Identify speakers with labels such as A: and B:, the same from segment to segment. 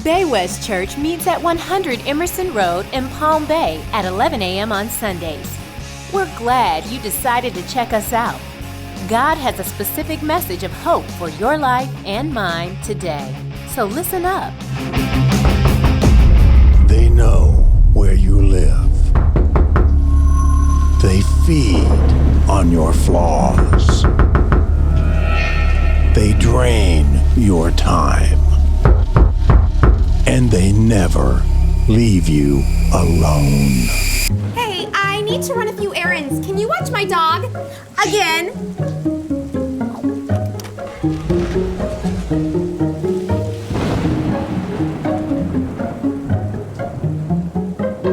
A: Bay West Church meets at 100 Emerson Road in Palm Bay at 11 a.m. on Sundays. We're glad you decided to check us out. God has a specific message of hope for your life and mine today. So listen up.
B: They know where you live. They feed on your flaws. They drain your time. And they never leave you alone.
C: Hey, I need to run a few errands. Can you watch my dog? Again.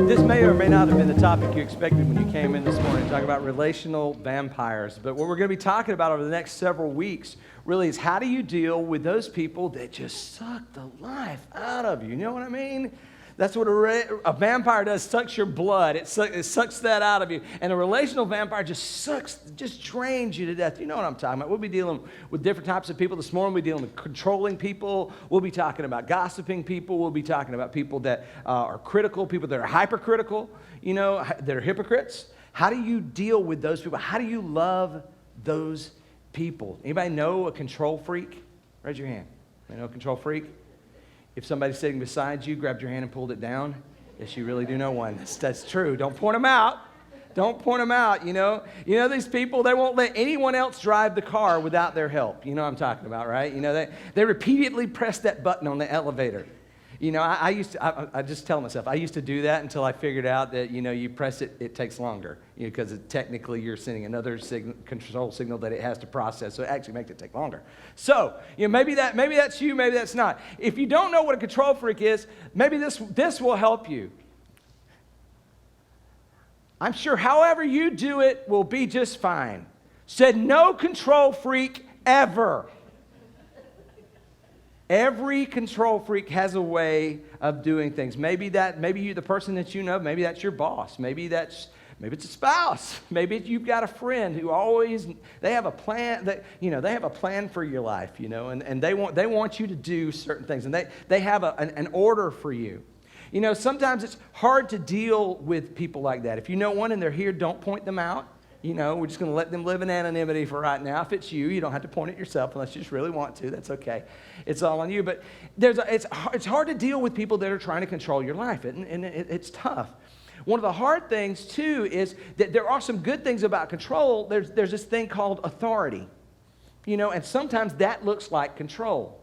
D: This may or may not have been the topic you expected when you came in this morning, talking about relational vampires. But what we're going to be talking about over the next several weeks really is how do you deal with those people that just suck the life out of you? You know what I mean? That's what a vampire does, sucks your blood. It sucks that out of you. And a relational vampire just drains you to death. You know what I'm talking about. We'll be dealing with different types of people. This morning we'll be dealing with controlling people. We'll be talking about gossiping people. We'll be talking about people that are critical, people that are hypercritical, you know, that are hypocrites. How do you deal with those people? How do you love those people? Anybody know a control freak? Raise your hand. You know a control freak? If somebody's sitting beside you, grabbed your hand and pulled it down. Yes, you really do know one. That's true. Don't point them out. Don't point them out, you know. You know these people, they won't let anyone else drive the car without their help. You know what I'm talking about, right? You know, they repeatedly press that button on the elevator. You know, I just tell myself, I used to do that until I figured out that, you know, you press it, it takes longer, you know, because technically you're sending another control signal that it has to process, so it actually makes it take longer. So, you know, maybe that's you, maybe that's not. If you don't know what a control freak is, maybe this will help you. I'm sure however you do it will be just fine. Said no control freak ever. Every control freak has a way of doing things. Maybe you, the person that you know, maybe that's your boss. Maybe it's a spouse. Maybe you've got a friend who they have a plan they have a plan for your life, you know, and they want you to do certain things, and they have an order for you. You know, sometimes it's hard to deal with people like that. If you know one and they're here, don't point them out. You know, we're just going to let them live in anonymity for right now. If it's you don't have to point it yourself unless you just really want to. That's okay. It's all on you. But it's hard to deal with people that are trying to control your life, and it's tough. One of the hard things, too, is that there are some good things about control. There's this thing called authority, you know, and sometimes that looks like control.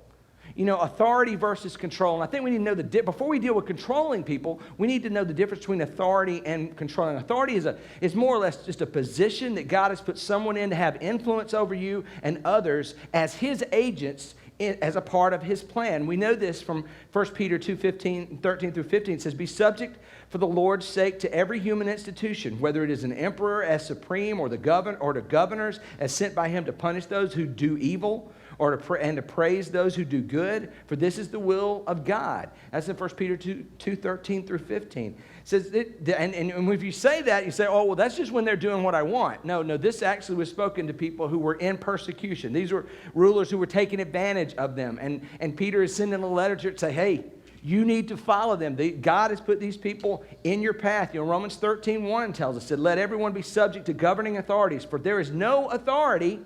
D: You know, authority versus control. And I think we need to know before we deal with controlling people, we need to know the difference between authority and controlling. Authority is more or less just a position that God has put someone in to have influence over you and others as his agents as a part of his plan. We know this from 1 Peter 2:13 through 15. It says, be subject for the Lord's sake to every human institution, whether it is an emperor as supreme or to governors as sent by him to punish those who do evil, and to praise those who do good, for this is the will of God. That's in 1 Peter 2:13 through 15. It says, and if you say that, you say, oh, well, that's just when they're doing what I want. No, this actually was spoken to people who were in persecution. These were rulers who were taking advantage of them. And Peter is sending a letter to say, hey, you need to follow them. God has put these people in your path. You know, Romans 13:1 tells us that let everyone be subject to governing authorities, for there is no authority,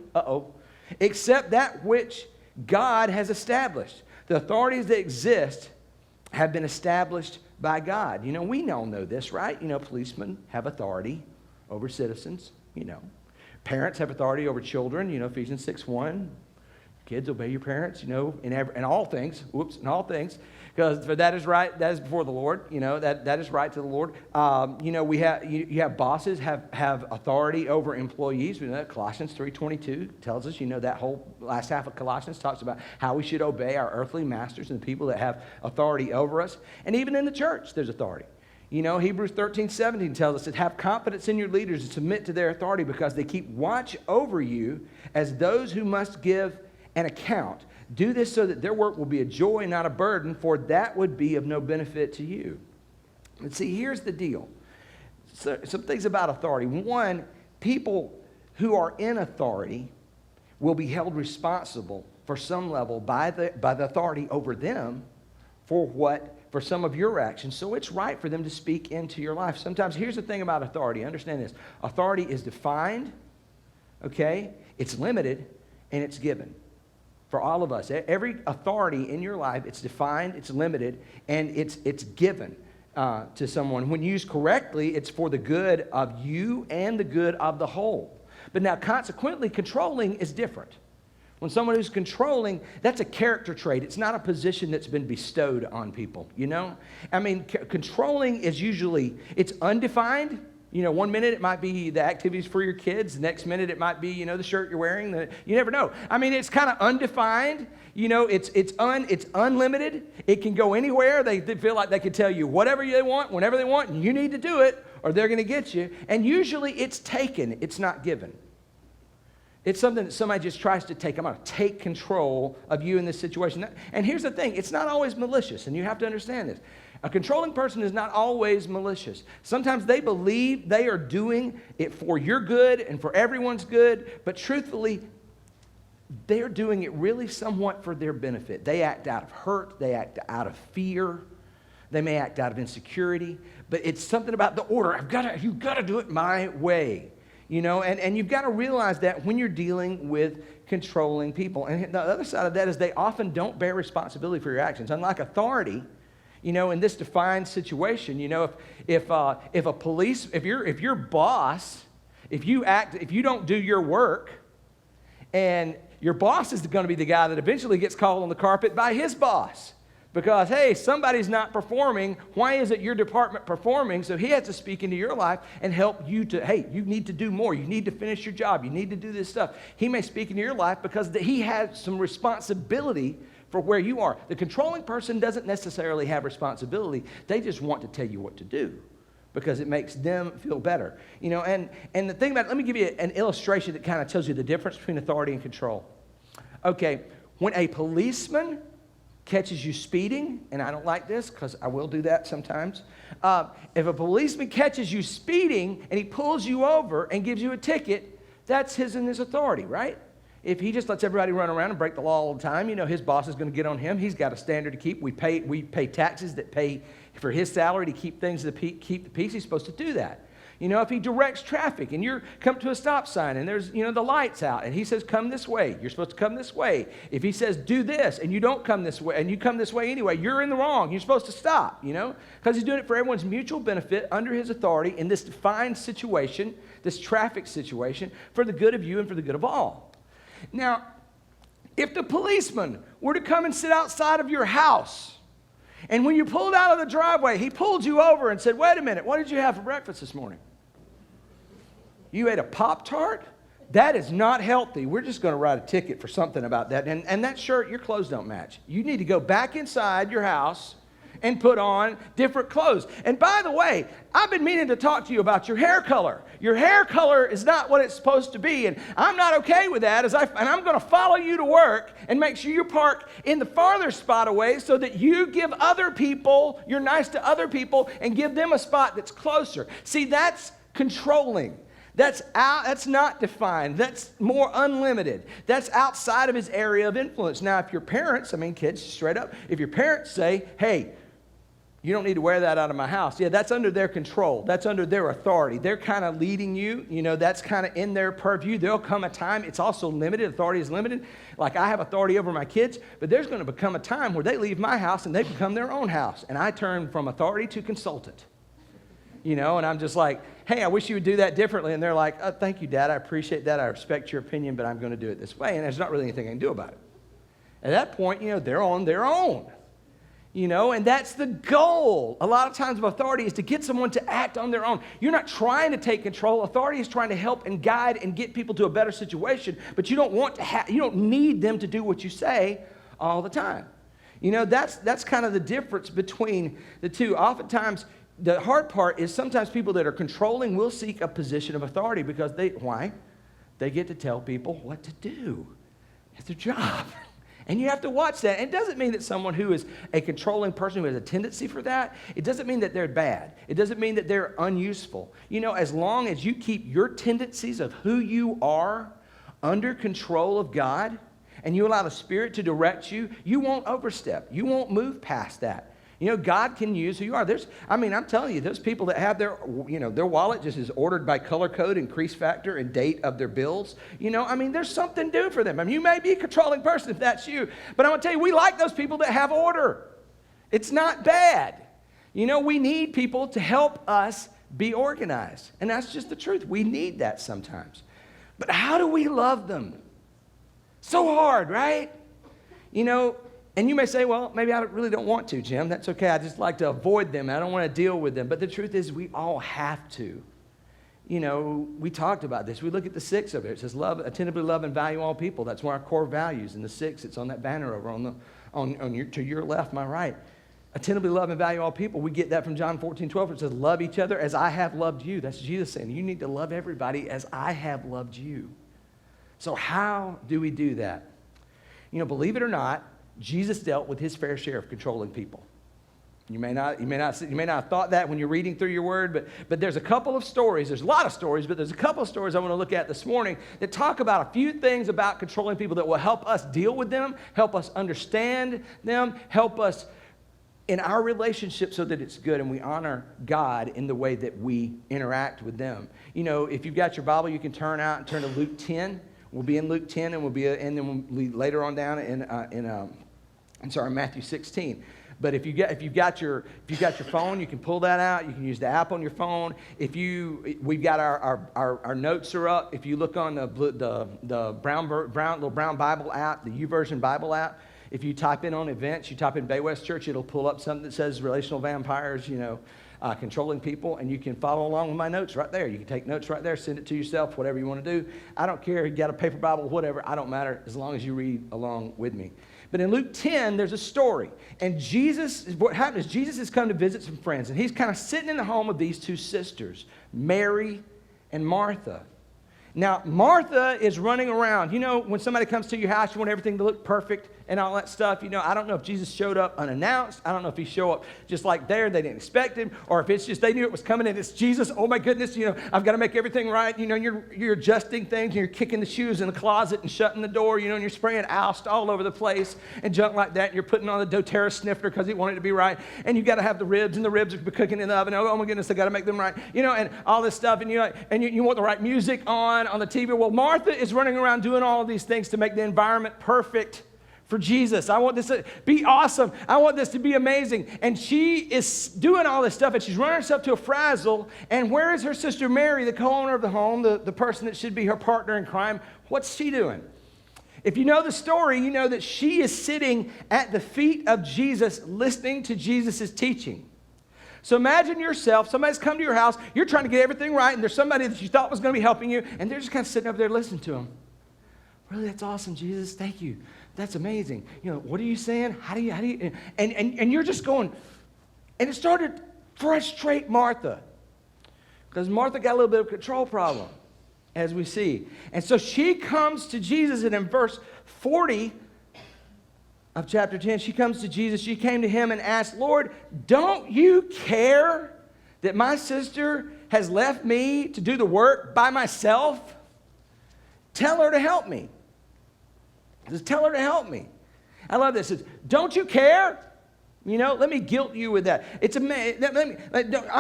D: except that which God has established. The authorities that exist have been established by God. You know, we all know this, right? You know, policemen have authority over citizens, you know. Parents have authority over children, you know, Ephesians 6:1. Kids, obey your parents, you know, in all things. In all things. Because that is right, that is before the Lord, you know, that is right to the Lord. You know, you have bosses have authority over employees. We know that Colossians 3:22 tells us, you know, that whole last half of Colossians talks about how we should obey our earthly masters and the people that have authority over us. And even in the church, there's authority. You know, Hebrews 13:17 tells us to have confidence in your leaders and submit to their authority because they keep watch over you as those who must give an account. Do this so that their work will be a joy, not a burden, for that would be of no benefit to you. And see, here's the deal. So, some things about authority. One, people who are in authority will be held responsible for some level by the authority over them for some of your actions. So it's right for them to speak into your life. Sometimes, here's the thing about authority. Understand this. Authority is defined, okay? It's limited, and it's given. For all of us, every authority in your life, it's defined, it's limited, and it's given to someone. When used correctly, it's for the good of you and the good of the whole. But now, consequently, controlling is different. When someone who's controlling, that's a character trait. It's not a position that's been bestowed on people, you know? I mean, controlling is usually, it's undefined. You know, one minute it might be the activities for your kids. The next minute it might be, you know, the shirt you're wearing. You never know. I mean, it's kind of undefined. You know, it's unlimited. It can go anywhere. They feel like they can tell you whatever they want, whenever they want, and you need to do it or they're going to get you. And usually it's taken. It's not given. It's something that somebody just tries to take. I'm going to take control of you in this situation. And here's the thing. It's not always malicious, and you have to understand this. A controlling person is not always malicious. Sometimes they believe they are doing it for your good and for everyone's good, but truthfully, they're doing it really somewhat for their benefit. They act out of hurt. They act out of fear. They may act out of insecurity, but it's something about the order. You've got to do it my way. You know, and you've got to realize that when you're dealing with controlling people. And the other side of that is they often don't bear responsibility for your actions. Unlike authority, you know, in this defined situation, you know, if your boss, if you don't do your work, and your boss is going to be the guy that eventually gets called on the carpet by his boss. Because, hey, somebody's not performing. Why isn't your department performing? So he has to speak into your life and help you to, hey, you need to do more. You need to finish your job. You need to do this stuff. He may speak into your life because he has some responsibility for where you are. The controlling person doesn't necessarily have responsibility. They just want to tell you what to do because it makes them feel better. You know, and the thing about it, let me give you an illustration that kind of tells you the difference between authority and control. Okay, when a policeman catches you speeding, and I don't like this because I will do that sometimes. If a policeman catches you speeding and he pulls you over and gives you a ticket, that's his authority, right? If he just lets everybody run around and break the law all the time, you know, his boss is going to get on him. He's got a standard to keep. We pay taxes that pay for his salary to keep things keep the peace. He's supposed to do that. You know, if he directs traffic and you're come to a stop sign and there's, you know, the light's out and he says, come this way, you're supposed to come this way. If he says, do this and you don't come this way and you come this way anyway, you're in the wrong. You're supposed to stop, you know, because he's doing it for everyone's mutual benefit under his authority in this defined situation, this traffic situation, for the good of you and for the good of all. Now, if the policeman were to come and sit outside of your house and when you pulled out of the driveway, he pulled you over and said, wait a minute, what did you have for breakfast this morning? You ate a Pop-Tart? That is not healthy. We're just going to write a ticket for something about that. And that shirt, your clothes don't match. You need to go back inside your house and put on different clothes. And by the way, I've been meaning to talk to you about your hair color. Your hair color is not what it's supposed to be, and I'm not okay with that. And I'm going to follow you to work and make sure you park in the farther spot away so that you give other people, you're nice to other people, and give them a spot that's closer. See, that's controlling. That's not defined. That's more unlimited. That's outside of his area of influence. Now, if your parents, kids, straight up, if your parents say, hey, you don't need to wear that out of my house. Yeah, that's under their control. That's under their authority. They're kind of leading you. You know, that's kind of in their purview. There'll come a time, it's also limited. Authority is limited. Like I have authority over my kids, but there's going to become a time where they leave my house and they become their own house. And I turn from authority to consultant. You know, and I'm just like, hey, I wish you would do that differently. And they're like, oh, thank you, Dad. I appreciate that. I respect your opinion, but I'm going to do it this way. And there's not really anything I can do about it. At that point, you know, they're on their own. You know, and that's the goal. A lot of times of authority is to get someone to act on their own. You're not trying to take control. Authority is trying to help and guide and get people to a better situation, but you don't want to you don't need them to do what you say all the time. You know, that's kind of the difference between the two. Oftentimes, the hard part is sometimes people that are controlling will seek a position of authority because why? They get to tell people what to do. It's their job. And you have to watch that. And it doesn't mean that someone who is a controlling person who has a tendency for that, it doesn't mean that they're bad. It doesn't mean that they're unuseful. You know, as long as you keep your tendencies of who you are under control of God, and you allow the Spirit to direct you, you won't overstep. You won't move past that. You know, God can use who you are. I'm telling you, there's people that have their wallet just is ordered by color code, increase factor, and date of their bills. There's something due for them. You may be a controlling person if that's you, but I'm going to tell you, we like those people that have order. It's not bad. We need people to help us be organized, and that's just the truth. We need that sometimes. But how do we love them? So hard, right? And you may say, well, maybe I really don't want to, Jim. That's okay. I just like to avoid them. I don't want to deal with them. But the truth is, we all have to. We talked about this. We look at the 6 over there. It says, attentively love and value all people. That's one of our core values. And the 6, it's on that banner over to your left, my right. Attentively love and value all people. We get that from John 14:12. It says, love each other as I have loved you. That's Jesus saying, you need to love everybody as I have loved you. So how do we do that? Believe it or not, Jesus dealt with his fair share of controlling people. You may not have thought that when you're reading through your word, but there's a couple of stories. There's a lot of stories, but there's a couple of stories I want to look at this morning that talk about a few things about controlling people that will help us deal with them, help us understand them, help us in our relationship so that it's good and we honor God in the way that we interact with them. If you've got your Bible, you can turn to Luke 10. We'll be in Luke 10, and then we'll be later on down in Matthew 16. But if you've got your phone, you can pull that out. You can use the app on your phone. We've got our notes are up. If you look on the brown Bible app, the YouVersion Bible app, if you type in on events, you type in Bay West Church, it'll pull up something that says Relational Vampires, controlling people, and you can follow along with my notes right there. You can take notes right there, send it to yourself, whatever you want to do. I don't care if you got a paper Bible, whatever, I don't matter, as long as you read along with me. But in Luke 10, there's a story, and what happened is Jesus has come to visit some friends, and he's kind of sitting in the home of these 2 sisters, Mary and Martha. Now, Martha is running around. When somebody comes to your house, you want everything to look perfect and all that stuff. I don't know if Jesus showed up unannounced. I don't know if he showed up just like there, they didn't expect him, or if it's just they knew it was coming and it's Jesus. Oh my goodness, I've got to make everything right. You're adjusting things, and you're kicking the shoes in the closet and shutting the door, and you're spraying oust all over the place and junk like that, and you're putting on the doTERRA sniffer because he wanted it to be right, and you got to have the ribs, and the ribs are cooking in the oven. Oh my goodness, I got to make them right, and all this stuff, and you want the right music on the TV. Well, Martha is running around doing all of these things to make the environment perfect for Jesus. I want this to be awesome. I want this to be amazing. And she is doing all this stuff, and she's running herself to a frazzle. And where is her sister Mary, the co-owner of the home, the person that should be her partner in crime? What's she doing? If you know the story, you know that she is sitting at the feet of Jesus, listening to Jesus' teaching. So imagine yourself, somebody's come to your house, you're trying to get everything right, and there's somebody that you thought was going to be helping you, and they're just kind of sitting up there listening to him. Really, that's awesome, Jesus. Thank you. That's amazing. What are you saying? How do you, and you're just going, and it started to frustrate Martha, because Martha got a little bit of a control problem, as we see. And so she comes to Jesus, and in verse 40 of chapter 10, she comes to Jesus. She came to him and asked, Lord, don't you care that my sister has left me to do the work by myself? Tell her to help me. Just tell her to help me. I love this. It says, don't you care? Let me guilt you with that.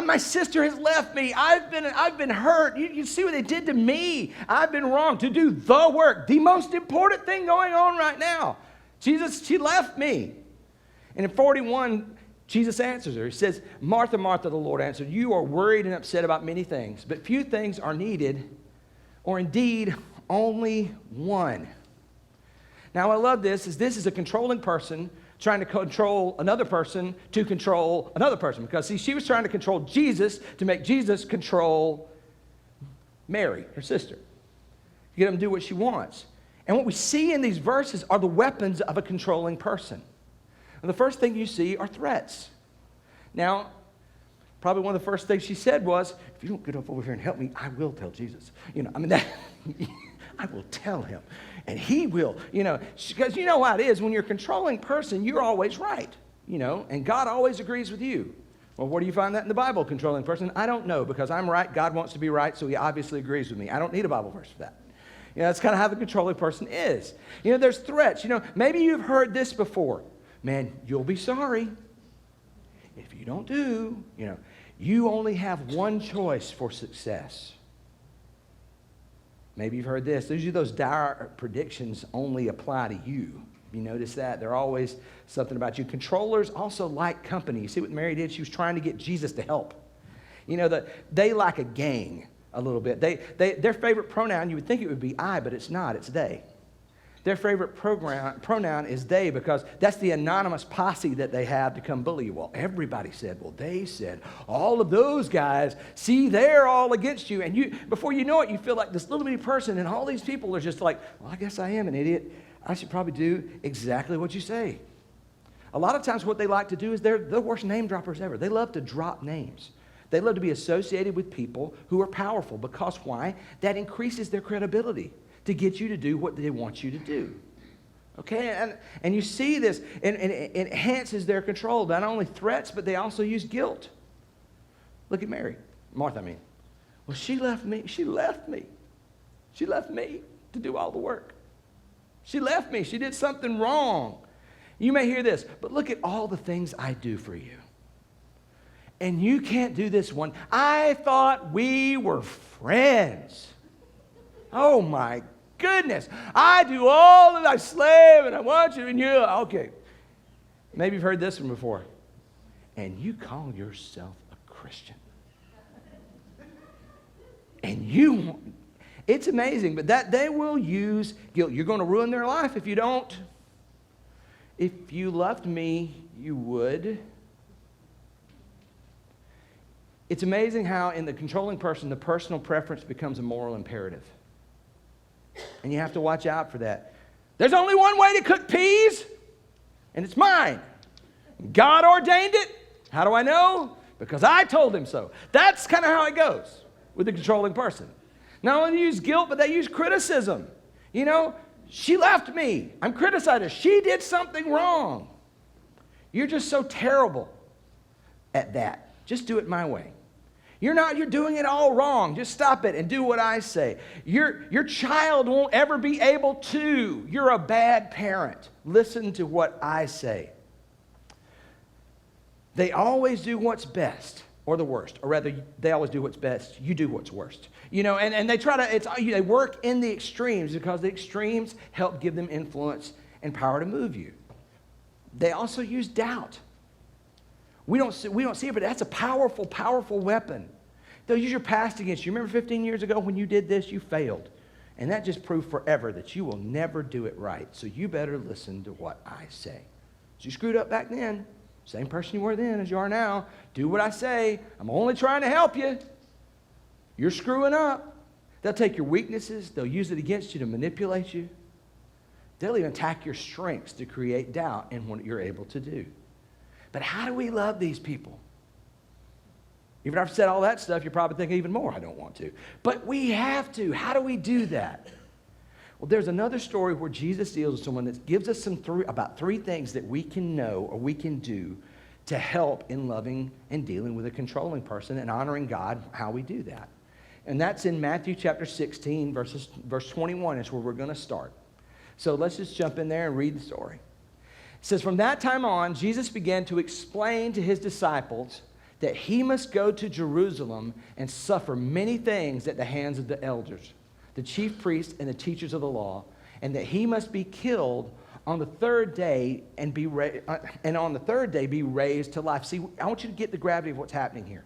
D: My sister has left me. I've been hurt. You see what they did to me. I've been wrong to do the work, the most important thing going on right now. Jesus, she left me. And in 41, Jesus answers her. He says, Martha, Martha, the Lord answered, you are worried and upset about many things, but few things are needed, or indeed only one. Now, I love this is a controlling person trying to control another person to control another person. Because, see, she was trying to control Jesus to make Jesus control Mary, her sister. Get him to do what she wants. And what we see in these verses are the weapons of a controlling person. And the first thing you see are threats. Now, probably one of the first things she said was, if you don't get up over here and help me, I will tell Jesus. I will tell him. And he will, because you know how it is. When you're a controlling person, you're always right, and God always agrees with you. Well, where do you find that in the Bible, controlling person? I don't know, because I'm right. God wants to be right, so he obviously agrees with me. I don't need a Bible verse for that. That's kind of how the controlling person is. There's threats. Maybe you've heard this before. Man, you'll be sorry if you don't do, you only have one choice for success. Maybe you've heard this. Usually those dire predictions only apply to you. You notice that? They're always something about you. Controllers also like company. You see what Mary did? She was trying to get Jesus to help. They like a gang a little bit. Their favorite pronoun, you would think it would be I, but it's not. It's they. Their favorite pronoun is they because that's the anonymous posse that they have to come bully you. Well, everybody said, they said, all of those guys, see, they're all against you. And before you know it, you feel like this little bitty person, and all these people are just like, well, I guess I am an idiot. I should probably do exactly what you say. A lot of times what they like to do is they're the worst name droppers ever. They love to drop names. They love to be associated with people who are powerful because why? That increases their credibility to get you to do what they want you to do. Okay? And you see this, and it enhances their control. Not only threats, but they also use guilt. Look at Martha, I mean. Well, she left me to do all the work. She left me. She did something wrong. You may hear this, but look at all the things I do for you. And you can't do this one. I thought we were friends. Oh my goodness. I do all that I slave and I want you and you. Okay. Maybe you've heard this one before. And you call yourself a Christian. And it's amazing, but that they will use guilt. You're going to ruin their life if you don't. If you loved me, you would. It's amazing how in the controlling person, the personal preference becomes a moral imperative. And you have to watch out for that. There's only one way to cook peas, and it's mine. God ordained it. How do I know? Because I told him so. That's kind of how it goes with the controlling person. Not only use guilt, but they use criticism. She left me. I'm criticizing her. She did something wrong. You're just so terrible at that. Just do it my way. You're doing it all wrong. Just stop it and do what I say. Your child won't ever be able to. You're a bad parent. Listen to what I say. They always do what's best or the worst, or rather, they always do what's best. You do what's worst. And they try to, they work in the extremes because the extremes help give them influence and power to move you. They also use doubt. We don't see it, but that's a powerful, powerful weapon. They'll use your past against you. Remember 15 years ago when you did this, you failed. And that just proved forever that you will never do it right. So you better listen to what I say. So you screwed up back then. Same person you were then as you are now. Do what I say. I'm only trying to help you. You're screwing up. They'll take your weaknesses. They'll use it against you to manipulate you. They'll even attack your strengths to create doubt in what you're able to do. But how do we love these people? Even after I've said all that stuff, you're probably thinking even more, I don't want to. But we have to. How do we do that? Well, there's another story where Jesus deals with someone that gives us about three things that we can know or we can do to help in loving and dealing with a controlling person and honoring God, how we do that. And that's in Matthew chapter 16, verse 21 is where we're going to start. So let's just jump in there and read the story. It says, from that time on, Jesus began to explain to his disciples that he must go to Jerusalem and suffer many things at the hands of the elders, the chief priests, and the teachers of the law, and that he must be killed on the third day and on the third day be raised to life. See, I want you to get the gravity of what's happening here.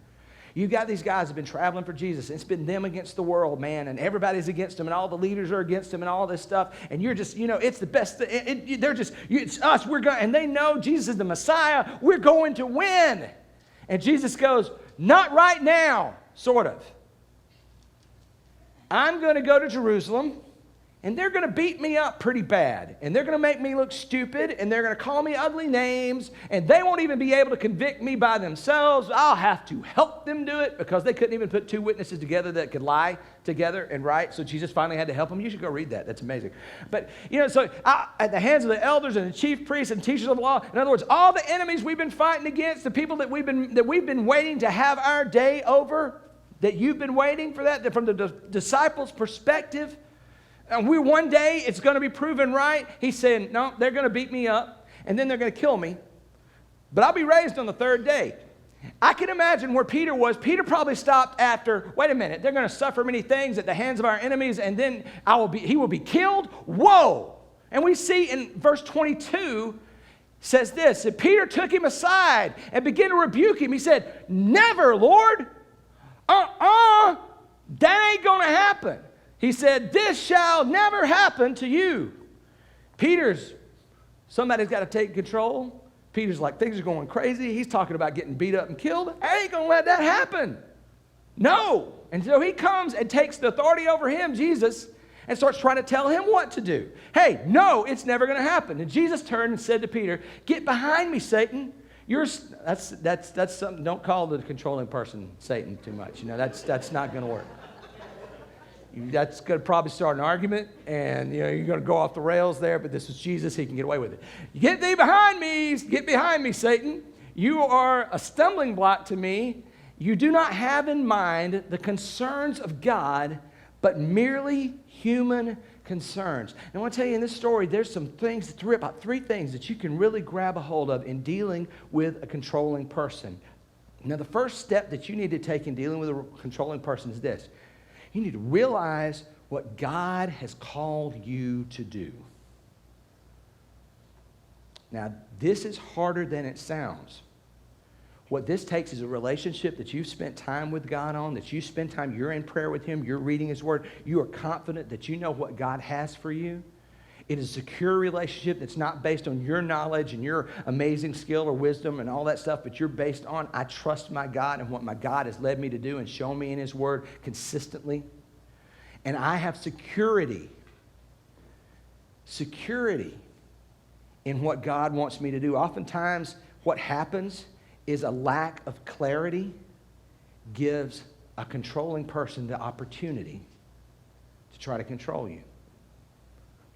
D: You've got these guys who have been traveling for Jesus. It's been them against the world, man, and everybody's against them, and all the leaders are against them, and all this stuff. And you're just, it's the best. It's us. And they know Jesus is the Messiah. We're going to win. And Jesus goes, not right now, sort of. I'm going to go to Jerusalem, and they're going to beat me up pretty bad, and they're going to make me look stupid, and they're going to call me ugly names, and they won't even be able to convict me by themselves. I'll have to help them do it because they couldn't even put two witnesses together that could lie together and right. So Jesus finally had to help them. You should go read that. That's amazing. But, so at the hands of the elders and the chief priests and teachers of the law, in other words, all the enemies we've been fighting against, the people that we've been waiting to have our day over, that you've been waiting for that from the disciples' perspective, And one day it's going to be proven right. He's saying, no, they're going to beat me up, and then they're going to kill me. But I'll be raised on the third day. I can imagine where Peter was. Peter probably stopped after, wait a minute, they're going to suffer many things at the hands of our enemies, and then he will be killed? Whoa! And we see in verse 22, says this, that Peter took him aside and began to rebuke him. He said, never, Lord. That ain't going to happen. He said, this shall never happen to you. Somebody's got to take control. Peter's like, things are going crazy. He's talking about getting beat up and killed. I ain't going to let that happen. No. And so he comes and takes the authority over him, Jesus, and starts trying to tell him what to do. Hey, no, it's never going to happen. And Jesus turned and said to Peter, get behind me, Satan. That's something. Don't call the controlling person Satan too much. That's not going to work. That's going to probably start an argument, and you're going to go off the rails there, but this is Jesus. He can get away with it. Get thee behind me. Get behind me, Satan. You are a stumbling block to me. You do not have in mind the concerns of God, but merely human concerns. And I want to tell you in this story, there's some things, about three things that you can really grab a hold of in dealing with a controlling person. Now, the first step that you need to take in dealing with a controlling person is this. You need to realize what God has called you to do. Now, this is harder than it sounds. What this takes is a relationship that you've spent time with God on, that you spend time, you're in prayer with Him, you're reading His Word, you are confident that you know what God has for you. It is a secure relationship that's not based on your knowledge and your amazing skill or wisdom and all that stuff, but you're based on, I trust my God and what my God has led me to do and shown me in His Word consistently. And I have security in what God wants me to do. Oftentimes, what happens is a lack of clarity gives a controlling person the opportunity to try to control you.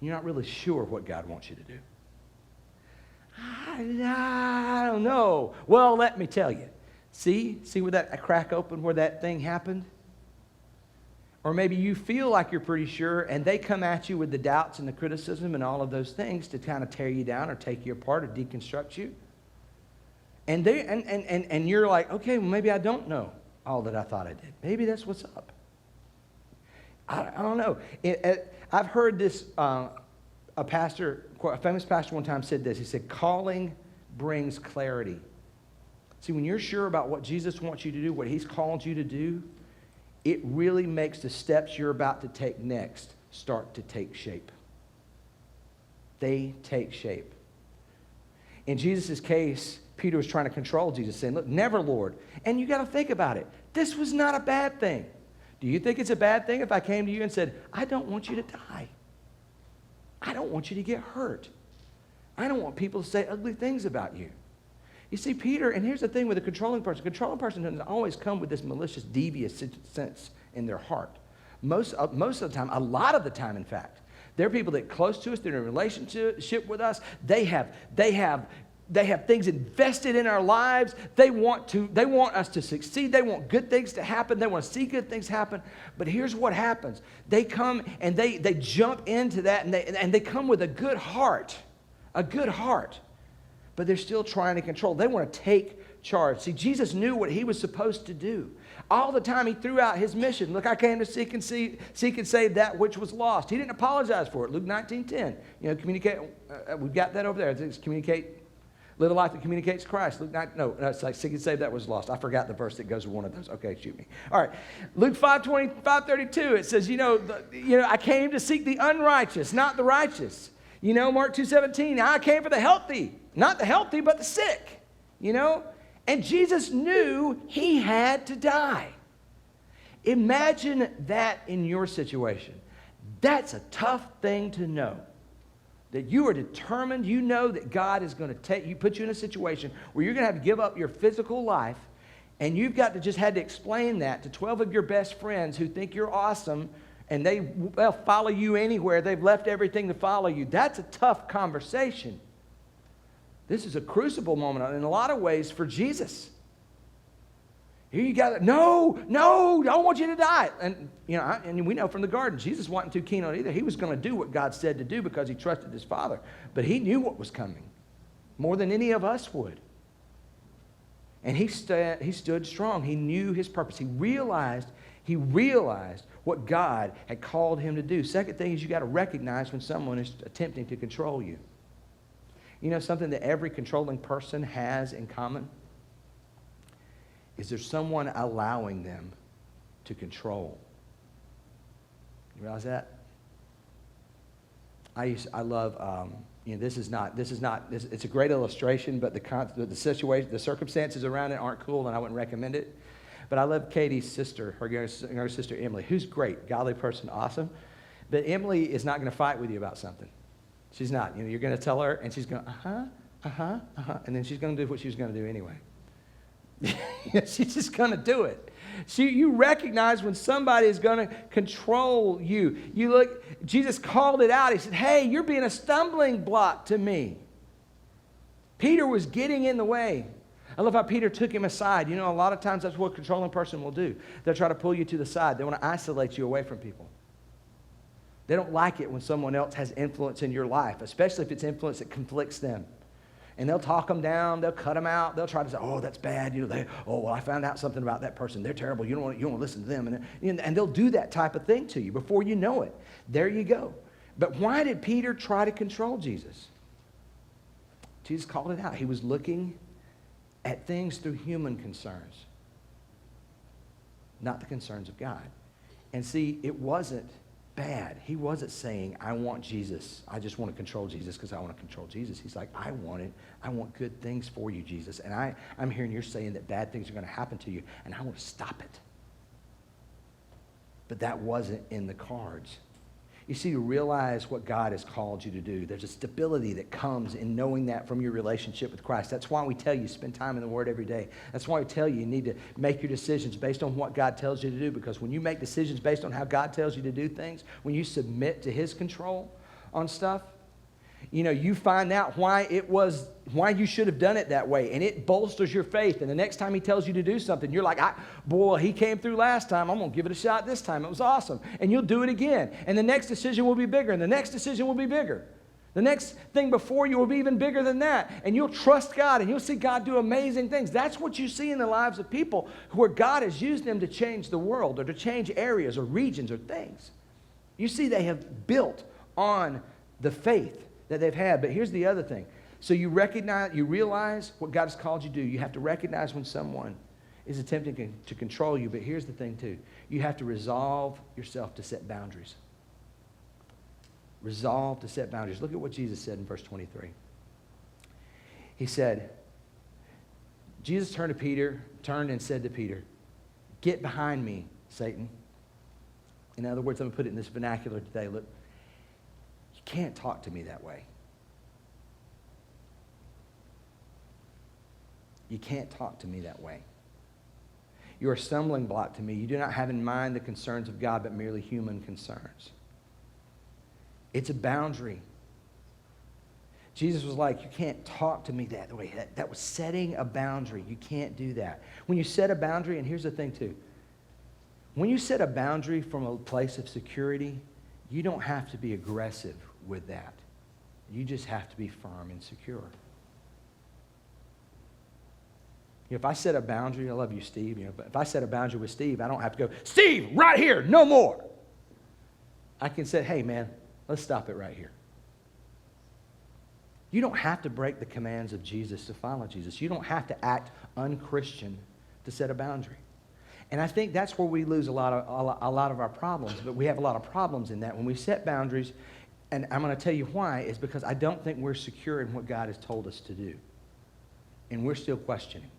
D: You're not really sure what God wants you to do. I don't know. Well, let me tell you. See where that crack opened, where that thing happened? Or maybe you feel like you're pretty sure, and they come at you with the doubts and the criticism and all of those things to kind of tear you down or take you apart or deconstruct you. And you're like, okay, well, maybe I don't know all that I thought I did. Maybe that's what's up. I don't know. I've heard this, a famous pastor one time said this. He said, calling brings clarity. See, when you're sure about what Jesus wants you to do, what He's called you to do, it really makes the steps you're about to take next start to take shape. They take shape. In Jesus' case, Peter was trying to control Jesus, saying, look, never, Lord. And you got to think about it. This was not a bad thing. Do you think it's a bad thing if I came to you and said, I don't want you to die. I don't want you to get hurt. I don't want people to say ugly things about you. You see, Peter, and here's the thing with a controlling person. A controlling person doesn't always come with this malicious, devious sense in their heart. Most of the time, a lot of the time, in fact, they're people that are close to us, they're in a relationship with us. They have things invested in our lives. They want us to succeed. They want good things to happen. They want to see good things happen. But here's what happens. They come and they jump into that, and they come with a good heart. But they're still trying to control. They want to take charge. See, Jesus knew what He was supposed to do. All the time He threw out His mission. Look, I came to seek and save that which was lost. He didn't apologize for it. Luke 19:10. Communicate. We've got that over there. It's communicate. Live a life that communicates Christ. Luke 9, no, it's like seek and save that was lost. I forgot the verse that goes with one of those. Okay, shoot me. All right. Luke 5:32, it says, I came to seek the unrighteous, not the righteous. Mark 2:17, I came for the healthy, not the healthy, but the sick. And Jesus knew He had to die. Imagine that in your situation. That's a tough thing to know. That you are determined, you know that God is going to put you in a situation where you're going to have to give up your physical life, and you've got to just had to explain that to 12 of your best friends who think you're awesome, and they'll follow you anywhere. They've left everything to follow you. That's a tough conversation. This is a crucible moment in a lot of ways for Jesus. Here you got it. No, I don't want you to die. And, and we know from the garden, Jesus wasn't too keen on it either. He was going to do what God said to do because he trusted his Father. But he knew what was coming more than any of us would. And he stood strong. He knew his purpose. He realized what God had called him to do. Second thing is you got to recognize when someone is attempting to control you. You know something that every controlling person has in common? Is there someone allowing them to control? You realize that? I love, it's a great illustration, but the situation, the circumstances around it aren't cool, and I wouldn't recommend it. But I love Katie's sister, her younger sister Emily, who's great, godly person, awesome. But Emily is not going to fight with you about something. She's not. You're going to tell her, and she's going, and then she's going to do what she's going to do anyway. She's just going to do it. You recognize when somebody is going to control you. You look, Jesus called it out. He said, hey, you're being a stumbling block to me. Peter was getting in the way. I love how Peter took him aside. A lot of times that's what a controlling person will do. They'll try to pull you to the side. They want to isolate you away from people. They don't like it when someone else has influence in your life, especially if it's influence that conflicts them. And they'll talk them down. They'll cut them out. They'll try to say, oh, that's bad. I found out something about that person. They're terrible. You don't want to listen to them. And they'll do that type of thing to you before you know it. There you go. But why did Peter try to control Jesus? Jesus called it out. He was looking at things through human concerns, not the concerns of God. And see, it wasn't bad. He wasn't saying, I want Jesus. I just want to control Jesus because I want to control Jesus. He's like, I want good things for you, Jesus. And I'm hearing you're saying that bad things are going to happen to you, and I want to stop it. But that wasn't in the cards. You see, you realize what God has called you to do. There's a stability that comes in knowing that from your relationship with Christ. That's why we tell you spend time in the Word every day. That's why we tell you need to make your decisions based on what God tells you to do, because when you make decisions based on how God tells you to do things, when you submit to His control on stuff, you find out why you should have done it that way, and it bolsters your faith. And the next time He tells you to do something, you're like, boy, He came through last time. I'm going to give it a shot this time. It was awesome. And you'll do it again. And the next decision will be bigger, and the next decision will be bigger. The next thing before you will be even bigger than that. And you'll trust God, and you'll see God do amazing things. That's what you see in the lives of people where God has used them to change the world or to change areas or regions or things. You see they have built on the faith that they've had. But here's the other thing. So you realize what God has called you to do. You have to recognize when someone is attempting to control you. But here's the thing too. You have to resolve yourself to set boundaries. Resolve to set boundaries. Look at what Jesus said in verse 23. He said, Jesus turned and said to Peter, get behind me, Satan. In other words, I'm going to put it in this vernacular today. Look, you can't talk to me that way. You can't talk to me that way. You're a stumbling block to me. You do not have in mind the concerns of God, but merely human concerns. It's a boundary. Jesus was like, you can't talk to me that way. That was setting a boundary. You can't do that. When you set a boundary, and here's the thing too. When you set a boundary from a place of security, you don't have to be aggressive with that. You just have to be firm and secure. If I set a boundary, I love you, Steve. But if I set a boundary with Steve, I don't have to go, Steve, right here, no more. I can say, hey, man, let's stop it right here. You don't have to break the commands of Jesus to follow Jesus. You don't have to act unchristian to set a boundary. And I think that's where we lose a lot of our problems. But we have a lot of problems in that when we set boundaries. And I'm going to tell you why. Is because I don't think we're secure in what God has told us to do. And we're still questioning.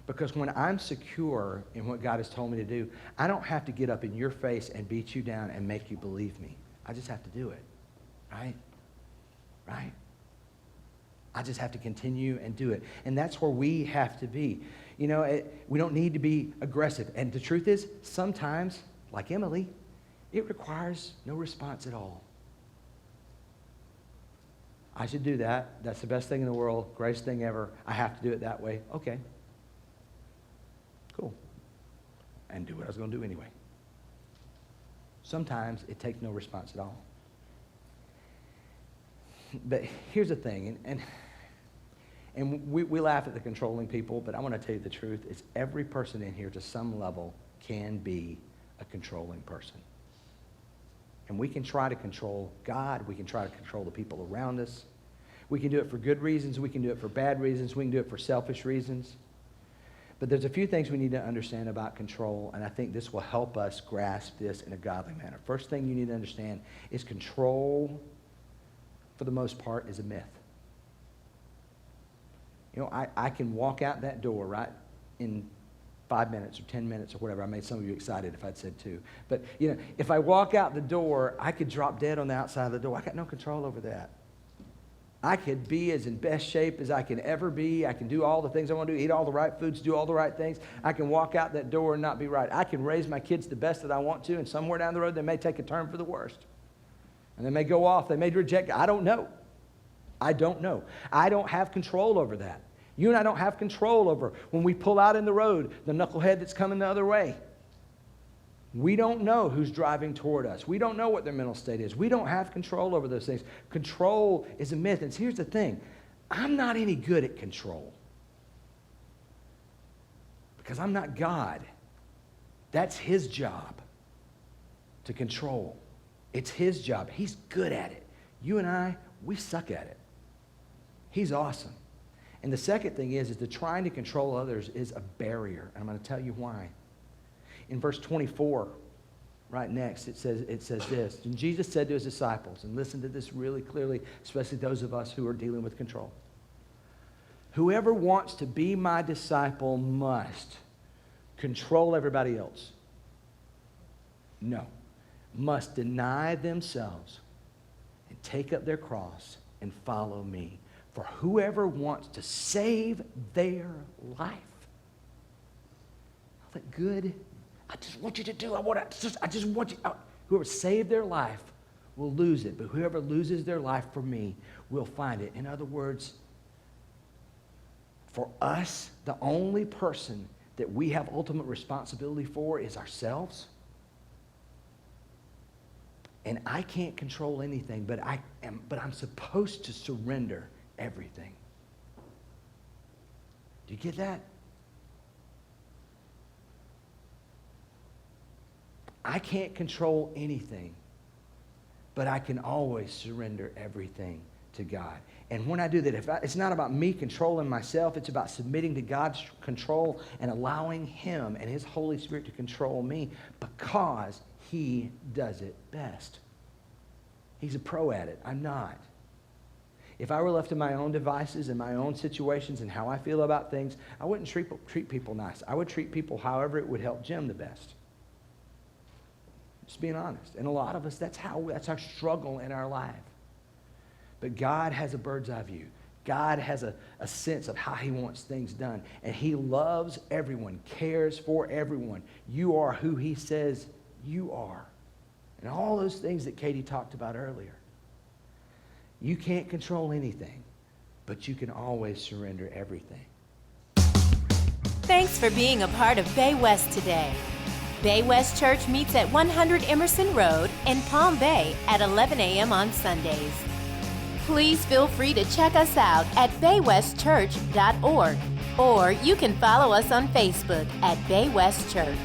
D: Because when I'm secure in what God has told me to do, I don't have to get up in your face and beat you down and make you believe me. I just have to do it. Right? Right? I just have to continue and do it. And that's where we have to be. We don't need to be aggressive. And the truth is, sometimes, like Emily, it requires no response at all. I should do that. That's the best thing in the world. Greatest thing ever. I have to do it that way. Okay. cool, and do what I was going to do anyway. Sometimes it takes no response at all. But here's the thing, and we laugh at the controlling people, but I want to tell you the truth. It's every person in here to some level can be a controlling person. And we can try to control God. We can try to control the people around us. We can do it for good reasons. We can do it for bad reasons. We can do it for selfish reasons. But there's a few things we need to understand about control, and I think this will help us grasp this in a godly manner. First thing you need to understand is control, for the most part, is a myth. You know, I can walk out that door, right, in 5 minutes or 10 minutes or whatever. I made some of you excited if I'd said 2. But, you know, if I walk out the door, I could drop dead on the outside of the door. I got no control over that. I could be as in best shape as I can ever be. I can do all the things I want to do, eat all the right foods, do all the right things. I can walk out that door and not be right. I can raise my kids the best that I want to, and somewhere down the road they may take a turn for the worst. And they may go off. They may reject. I don't know. I don't know. I don't have control over that. You and I don't have control over when we pull out in the road, the knucklehead that's coming the other way. We don't know who's driving toward us. We don't know what their mental state is. We don't have control over those things. Control is a myth. And here's the thing. I'm not any good at control because I'm not God. That's his job to control. It's his job. He's good at it. You and I, we suck at it. He's awesome. And the second thing is that trying to control others is a barrier. And I'm going to tell you why. In verse 24, right next, it says this. And Jesus said to his disciples, and listen to this really clearly, especially those of us who are dealing with control. Whoever wants to be my disciple must control everybody else. No. Must deny themselves and take up their cross and follow me. For whoever wants to save their life. Isn't that good? I just want you to do. I just want you. Whoever saved their life will lose it, but whoever loses their life for me will find it. In other words, for us, the only person that we have ultimate responsibility for is ourselves. And I can't control anything, but I'm supposed to surrender everything. Do you get that? I can't control anything, but I can always surrender everything to God. And when I do that, it's not about me controlling myself, it's about submitting to God's control and allowing him and his Holy Spirit to control me because he does it best. He's a pro at it. I'm not. If I were left to my own devices and my own situations and how I feel about things, I wouldn't treat people nice. I would treat people however it would help Jim the best. Just being honest. And a lot of us, that's our struggle in our life. But God has a bird's eye view. God has a sense of how he wants things done. And he loves everyone, cares for everyone. You are who he says you are. And all those things that Katie talked about earlier. You can't control anything, but you can always surrender everything.
A: Thanks for being a part of Bay West today. Bay West Church meets at 100 Emerson Road in Palm Bay at 11 a.m. on Sundays. Please feel free to check us out at baywestchurch.org, or you can follow us on Facebook at Bay West Church.